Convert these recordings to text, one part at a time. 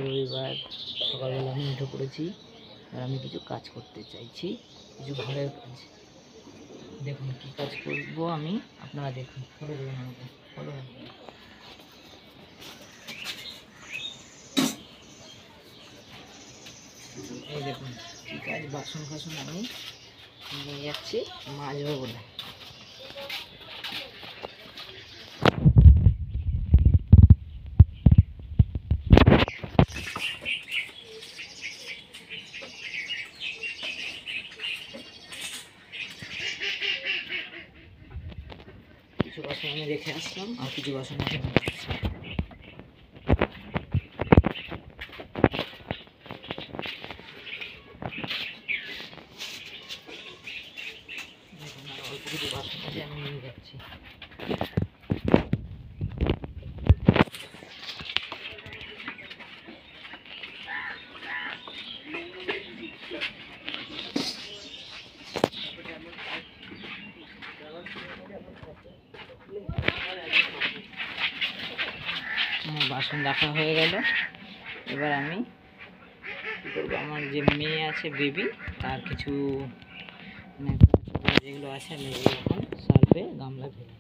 রবিবার সকালবেলা আমি উঠে পড়েছি। আর আমি কিছু কাজ করতে চাইছি, কিছু ঘরের কাজ। দেখুন কি কাজ করব আমি, আপনারা দেখুন, ফলো করুন আমাকে, ফলো রাখবেন। এই দেখুন কি কাজ, বাসন ফাসন আমি নিয়ে যাচ্ছি মাজবো বলে। কিছু বাসন আমি রেখে আসলাম, আর কিছু বাসন আমি মাজছি। দেখুন আর অল্প কিছু বাসন আছে, আমি নিয়ে যাচ্ছি। বাসন রাখা হয়ে গেল। এবার আমি কী করবো, আমার যে মেয়ে আছে বেবি, তার কিছু যেগুলো আছে আমি এখন সার্ফে গামলা ফেলি।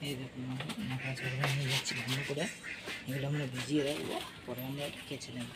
এই দেখুন কাজ করে নিয়ে যাচ্ছি ভালো করে, এগুলো আমরা ভিজিয়ে রাখবো, পরে আমরা কেচে নেব।